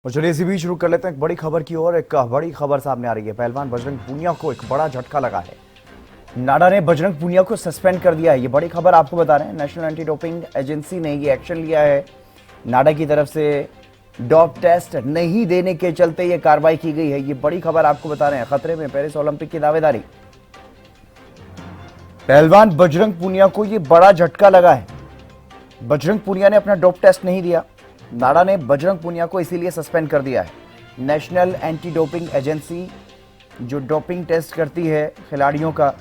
और चलिए इसी बीच शुरू कर लेते हैं एक बड़ी खबर की ओर। एक बड़ी खबर सामने आ रही है। पहलवान बजरंग पूनिया को एक बड़ा झटका लगा है। नाडा ने बजरंग पूनिया को सस्पेंड कर दिया है। ये बड़ी खबर आपको बता रहे हैं। नेशनल एंटी डोपिंग एजेंसी ने ये एक्शन लिया है। नाडा की तरफ से डोप टेस्ट नहीं देने के चलते ये कार्रवाई की गई है। ये बड़ी खबर आपको बता रहे हैं। खतरे में पेरिस ओलंपिक की दावेदारी। पहलवान बजरंग पूनिया को ये बड़ा झटका लगा है। बजरंग पूनिया ने अपना डोप टेस्ट नहीं दिया। नाडा ने बजरंग पूनिया को इसीलिए सस्पेंड कर दिया है। नेशनल एंटी डोपिंग एजेंसी जो डोपिंग टेस्ट करती है खिलाड़ियों का,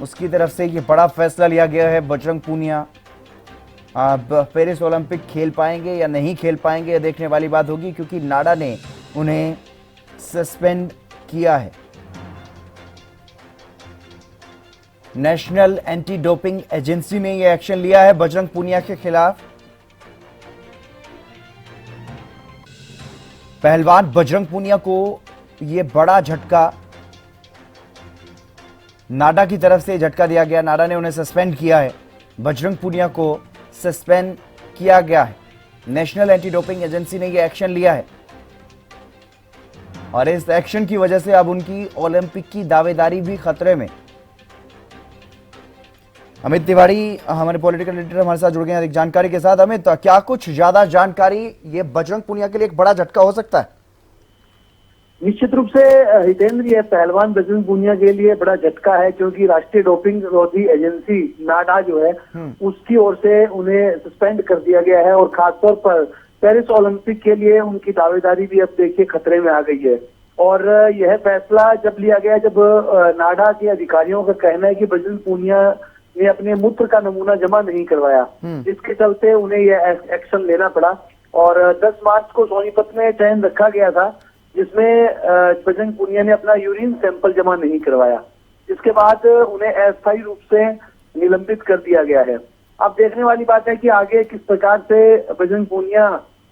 उसकी तरफ से ये बड़ा फैसला लिया गया है। बजरंग पूनिया अब पेरिस ओलंपिक खेल पाएंगे या नहीं खेल पाएंगे, यह देखने वाली बात होगी, क्योंकि नाडा ने उन्हें सस्पेंड किया है। नेशनल एंटी डोपिंग एजेंसी ने यह एक्शन लिया है बजरंग पूनिया के खिलाफ। पहलवान बजरंग पूनिया को यह बड़ा झटका, नाडा की तरफ से झटका दिया गया। नाडा ने उन्हें सस्पेंड किया है। बजरंग पूनिया को सस्पेंड किया गया है। नेशनल एंटी डोपिंग एजेंसी ने यह एक्शन लिया है और इस एक्शन की वजह से अब उनकी ओलंपिक की दावेदारी भी खतरे में। अमित तिवारी हमारे पॉलिटिकल एडिटर हमारे साथ जुड़ गए हैं अधिक जानकारी के साथ। अमित, क्या कुछ ज्यादा जानकारी, ये बजरंग पूनिया के लिए एक बड़ा झटका हो सकता है? निश्चित रूप से हितेंद्र, ये पहलवान बजरंग पूनिया के लिए बड़ा झटका है, क्योंकि राष्ट्रीय डोपिंग विरोधी एजेंसी नाडा जो है उसकी ओर से उन्हें सस्पेंड कर दिया गया है और खासतौर पर पेरिस ओलंपिक के लिए उनकी दावेदारी भी अब देखिए खतरे में आ गई है। और यह फैसला जब लिया गया, जब नाडा के अधिकारियों का कहना है कि बजरंग पूनिया ने अपने मूत्र का नमूना जमा नहीं करवाया, जिसके चलते उन्हें यह एक्शन लेना पड़ा। और 10 मार्च को सोनीपत में चयन रखा गया था, जिसमें बजरंग पूनिया ने अपना यूरिन सैंपल जमा नहीं करवाया, जिसके बाद उन्हें अस्थायी रूप से निलंबित कर दिया गया है। अब देखने वाली बात है कि आगे किस प्रकार से बजरंग पूनिया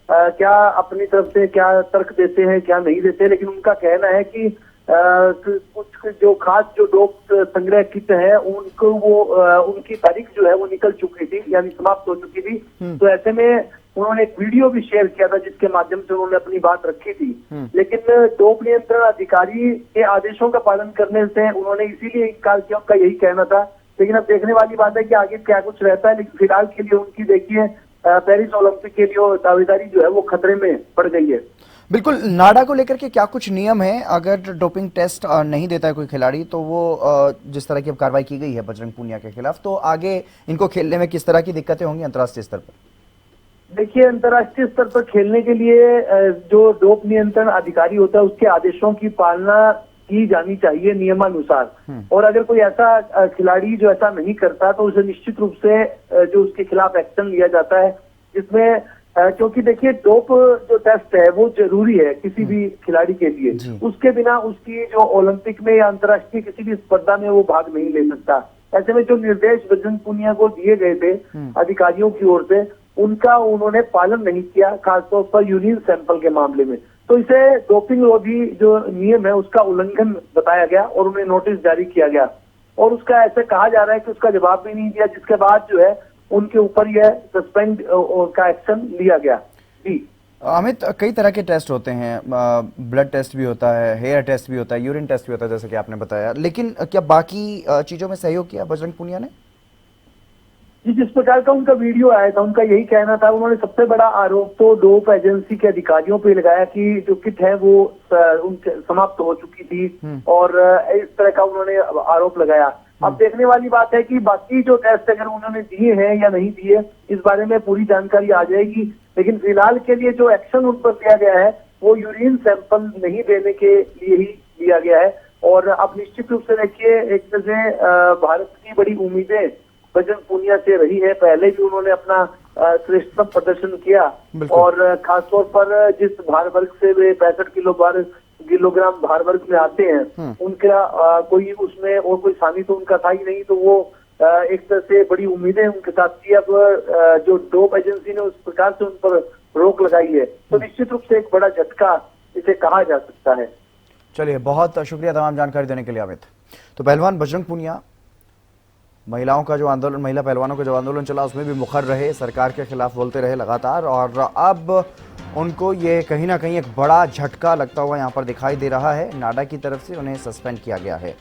क्या अपनी तरफ से क्या तर्क देते हैं, क्या नहीं देते। लेकिन उनका कहना है कि कुछ जो खास जो डोप संग्रह किट है उनको वो उनकी तारीख जो है वो निकल चुकी थी, यानी समाप्त हो चुकी थी। तो ऐसे में उन्होंने एक वीडियो भी शेयर किया था जिसके माध्यम से उन्होंने अपनी बात रखी थी। लेकिन डोप नियंत्रण अधिकारी के आदेशों का पालन करने से उन्होंने इसीलिए इनकार किया, उनका यही कहना था। लेकिन अब देखने वाली बात है कि आगे क्या कुछ रहता है। लेकिन फिलहाल के लिए उनकी देखिए पेरिस ओलंपिक के लिए दावेदारी जो है वो खतरे में पड़ गई है। बिल्कुल, नाडा को लेकर के क्या कुछ नियम है? अगर डोपिंग टेस्ट नहीं देता है कोई खिलाड़ी, तो वो जिस तरह की अब कार्रवाई की गई है बजरंग पूनिया के खिलाफ, तो आगे इनको खेलने में किस तरह की दिक्कतें होंगी अंतर्राष्ट्रीय स्तर पर? देखिए, अंतर्राष्ट्रीय स्तर पर खेलने के लिए जो डोप नियंत्रण अधिकारी होता है उसके आदेशों की पालना की जानी चाहिए नियमानुसार। और अगर कोई ऐसा खिलाड़ी जो ऐसा नहीं करता तो उसे निश्चित रूप से जो उसके खिलाफ एक्शन लिया जाता है, जिसमें क्योंकि देखिए डोप जो टेस्ट है वो जरूरी है किसी भी खिलाड़ी के लिए। उसके बिना उसकी जो ओलंपिक में या अंतर्राष्ट्रीय किसी भी स्पर्धा में वो भाग नहीं ले सकता। ऐसे में जो निर्देश बजरंग पूनिया को दिए गए थे अधिकारियों की ओर से, उनका उन्होंने पालन नहीं किया, खासतौर पर यूरिन सैंपल के मामले में। तो इसे डोपिंग विरोधी जो नियम है उसका उल्लंघन बताया गया और उन्हें नोटिस जारी किया गया। और उसका ऐसे कहा जा रहा है कि उसका जवाब भी नहीं दिया, जिसके बाद जो है उनके ऊपर यह सस्पेंड का एक्शन लिया गया। जी अमित, कई तरह के टेस्ट होते हैं, ब्लड टेस्ट भी होता है, हेयर टेस्ट भी होता है, यूरिन टेस्ट भी होता है, जैसे कि आपने बताया। लेकिन क्या बाकी चीजों में सहयोग किया बजरंग पूनिया ने? जी, जिस प्रकार का उनका वीडियो आया था, उनका यही कहना था। उन्होंने सबसे बड़ा आरोप तो डोप एजेंसी के अधिकारियों पे लगाया कि जो किट है वो उनके समाप्त हो चुकी थी और इस तरह का उन्होंने आरोप लगाया। अब देखने वाली बात है कि बाकी जो टेस्ट अगर उन्होंने दिए हैं या नहीं दिए, इस बारे में पूरी जानकारी आ जाएगी। लेकिन फिलहाल के लिए जो एक्शन उन पर लिया गया है वो यूरिन सैंपल नहीं देने के लिए ही लिया गया है। और अब निश्चित रूप से देखिए, एक तरह से भारत की बड़ी उम्मीदें बजरंग पूनिया से रही है। पहले भी उन्होंने अपना श्रेष्ठतम प्रदर्शन किया और खासतौर पर जिस भार वर्ग से वे 65 किलोग्राम भार वर्ग में आते हैं, उनका कोई उसमें और कोई सानी तो उनका था ही नहीं। तो वो एक तरह से बड़ी उम्मीदें उनके साथ थी। अब जो डोप एजेंसी ने उस प्रकार से उन पर रोक लगाई है, तो निश्चित रूप से एक बड़ा झटका इसे कहा जा सकता है। चलिए, बहुत शुक्रिया तमाम जानकारी देने के लिए अमित। तो पहलवान बजरंग पूनिया महिलाओं का जो आंदोलन, महिला पहलवानों का जो आंदोलन चला उसमें भी मुखर रहे, सरकार के खिलाफ बोलते रहे लगातार, और अब उनको ये कहीं ना कहीं एक बड़ा झटका लगता हुआ यहाँ पर दिखाई दे रहा है। नाडा की तरफ से उन्हें सस्पेंड किया गया है।